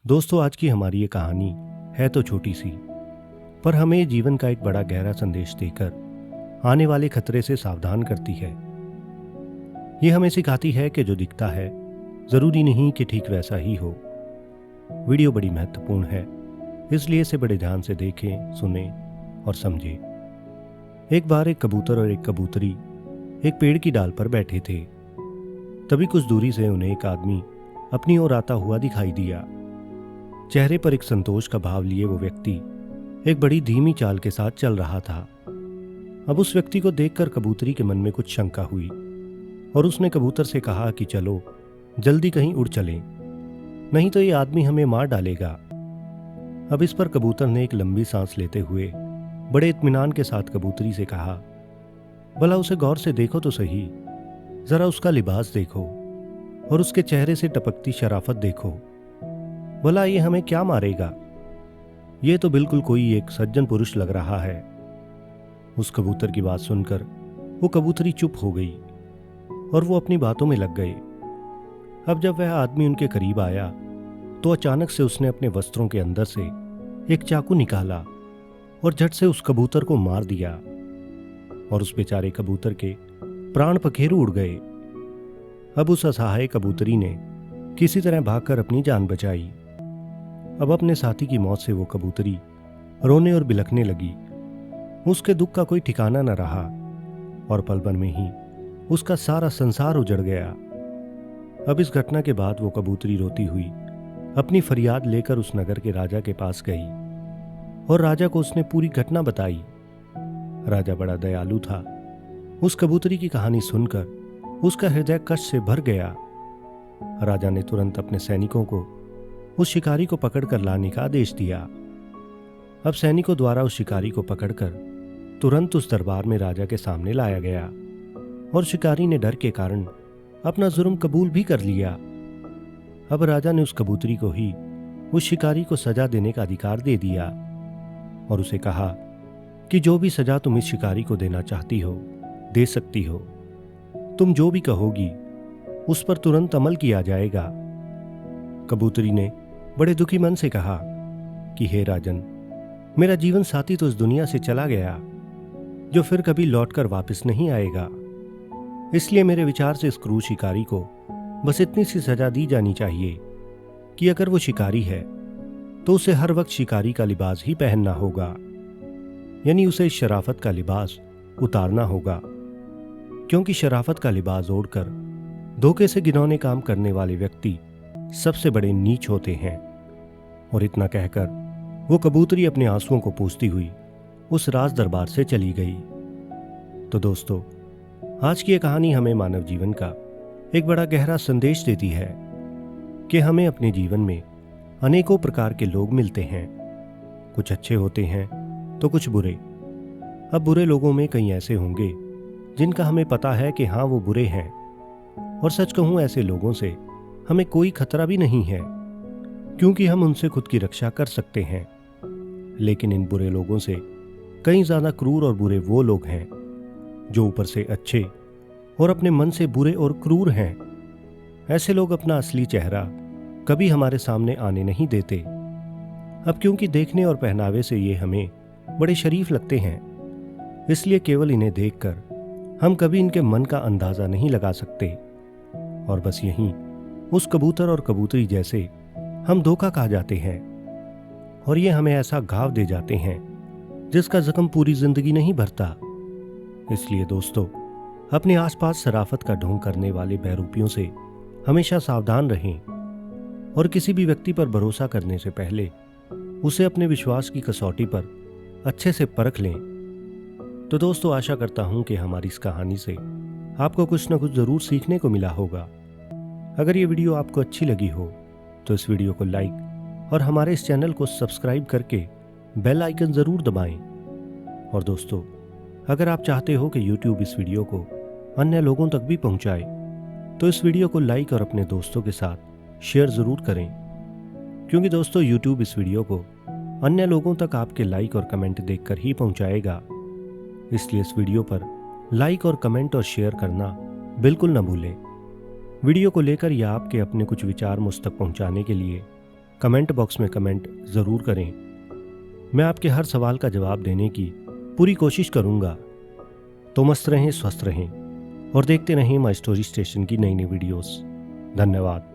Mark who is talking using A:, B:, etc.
A: दोस्तों, आज की हमारी ये कहानी है तो छोटी सी, पर हमें जीवन का एक बड़ा गहरा संदेश देकर आने वाले खतरे से सावधान करती है। ये हमें सिखाती है कि जो दिखता है जरूरी नहीं कि ठीक वैसा ही हो। वीडियो बड़ी महत्वपूर्ण है, इसलिए इसे बड़े ध्यान से देखें, सुने और समझें। एक बार एक कबूतर और एक कबूतरी एक पेड़ की डाल पर बैठे थे। तभी कुछ दूरी से उन्हें एक आदमी अपनी ओर आता हुआ दिखाई दिया। चेहरे पर एक संतोष का भाव लिए वो व्यक्ति एक बड़ी धीमी चाल के साथ चल रहा था। अब उस व्यक्ति को देखकर कबूतरी के मन में कुछ शंका हुई और उसने कबूतर से कहा कि चलो जल्दी कहीं उड़ चलें, नहीं तो ये आदमी हमें मार डालेगा। अब इस पर कबूतर ने एक लंबी सांस लेते हुए बड़े इत्मीनान के साथ कबूतरी से कहा, भला उसे गौर से देखो तो सही, जरा उसका लिबास देखो और उसके चेहरे से टपकती शराफत देखो। भला ये हमें क्या मारेगा? ये तो बिल्कुल कोई एक सज्जन पुरुष लग रहा है। उस कबूतर की बात सुनकर वो कबूतरी चुप हो गई और वो अपनी बातों में लग गए। अब जब वह आदमी उनके करीब आया तो अचानक से उसने अपने वस्त्रों के अंदर से एक चाकू निकाला और झट से उस कबूतर को मार दिया और उस बेचारे कबूतर के प्राण पखेरु उड़ गए। अब उस असहाय कबूतरी ने किसी तरह भागकर अपनी जान बचाई। अब अपने साथी की मौत से वो कबूतरी रोने और बिलखने लगी। उसके दुख का कोई ठिकाना न रहा और पल भर में ही उसका सारा संसार उजड़ गया। अब इस घटना के बाद वो कबूतरी रोती हुई अपनी फरियाद लेकर उस नगर के राजा के पास गई और राजा को उसने पूरी घटना बताई। राजा बड़ा दयालु था। उस कबूतरी की कहानी सुनकर उसका हृदय कष्ट से भर गया। राजा ने तुरंत अपने सैनिकों को उस शिकारी को पकड़कर लाने का आदेश दिया। अब सैनिकों द्वारा उस शिकारी को पकड़कर तुरंत उस दरबार में राजा के सामने लाया गया और शिकारी ने डर के कारण अपना जुर्म कबूल भी कर लिया। अब राजा ने उस कबूतरी को ही उस शिकारी को सजा देने का अधिकार दे दिया और उसे कहा कि जो भी सजा तुम इस शिकारी को देना चाहती हो दे सकती हो। तुम जो भी कहोगी उस पर तुरंत अमल किया जाएगा। कबूतरी ने बड़े दुखी मन से कहा कि हे राजन, मेरा जीवन साथी तो इस दुनिया से चला गया जो फिर कभी लौटकर वापस नहीं आएगा। इसलिए मेरे विचार से इस क्रूर शिकारी को बस इतनी सी सजा दी जानी चाहिए कि अगर वो शिकारी है तो उसे हर वक्त शिकारी का लिबास ही पहनना होगा, यानी उसे इस शराफत का लिबास उतारना होगा, क्योंकि शराफत का लिबास ओढ़कर धोखे से घिनौने काम करने वाले व्यक्ति सबसे बड़े नीच होते हैं। और इतना कहकर वो कबूतरी अपने आंसुओं को पोंछती हुई उस राज दरबार से चली गई। तो दोस्तों, आज की ये कहानी हमें मानव जीवन का एक बड़ा गहरा संदेश देती है कि हमें अपने जीवन में अनेकों प्रकार के लोग मिलते हैं। कुछ अच्छे होते हैं तो कुछ बुरे। अब बुरे लोगों में कई ऐसे होंगे जिनका हमें पता है कि हाँ वो बुरे हैं, और सच कहूं ऐसे लोगों से हमें कोई खतरा भी नहीं है, क्योंकि हम उनसे खुद की रक्षा कर सकते हैं। लेकिन इन बुरे लोगों से कई ज्यादा क्रूर और बुरे वो लोग हैं जो ऊपर से अच्छे और अपने मन से बुरे और क्रूर हैं। ऐसे लोग अपना असली चेहरा कभी हमारे सामने आने नहीं देते। अब क्योंकि देखने और पहनावे से ये हमें बड़े शरीफ लगते हैं, इसलिए केवल इन्हें देखकर हम कभी इनके मन का अंदाजा नहीं लगा सकते। और बस यहीं उस कबूतर और कबूतरी जैसे हम धोखा खा जाते हैं और ये हमें ऐसा घाव दे जाते हैं जिसका जख्म पूरी जिंदगी नहीं भरता। इसलिए दोस्तों, अपने आसपास शराफत का ढोंग करने वाले बहरूपियों से हमेशा सावधान रहें और किसी भी व्यक्ति पर भरोसा करने से पहले उसे अपने विश्वास की कसौटी पर अच्छे से परख लें। तो दोस्तों, आशा करता हूं कि हमारी इस कहानी से आपको कुछ न कुछ जरूर सीखने को मिला होगा। अगर ये वीडियो आपको अच्छी लगी हो तो इस वीडियो को लाइक और हमारे इस चैनल को सब्सक्राइब करके बेल आइकन ज़रूर दबाएं। और दोस्तों, अगर आप चाहते हो कि YouTube इस वीडियो को अन्य लोगों तक भी पहुंचाए तो इस वीडियो को लाइक और अपने दोस्तों के साथ शेयर ज़रूर करें, क्योंकि दोस्तों YouTube इस वीडियो को अन्य लोगों तक आपके लाइक और कमेंट देखकर ही पहुंचाएगा। इसलिए इस वीडियो पर लाइक और कमेंट और शेयर करना बिल्कुल न भूलें। वीडियो को लेकर या आपके अपने कुछ विचार मुझ तक पहुंचाने के लिए कमेंट बॉक्स में कमेंट ज़रूर करें। मैं आपके हर सवाल का जवाब देने की पूरी कोशिश करूँगा। तो मस्त रहें, स्वस्थ रहें और देखते रहें माई स्टोरी स्टेशन की नई नई वीडियोस। धन्यवाद।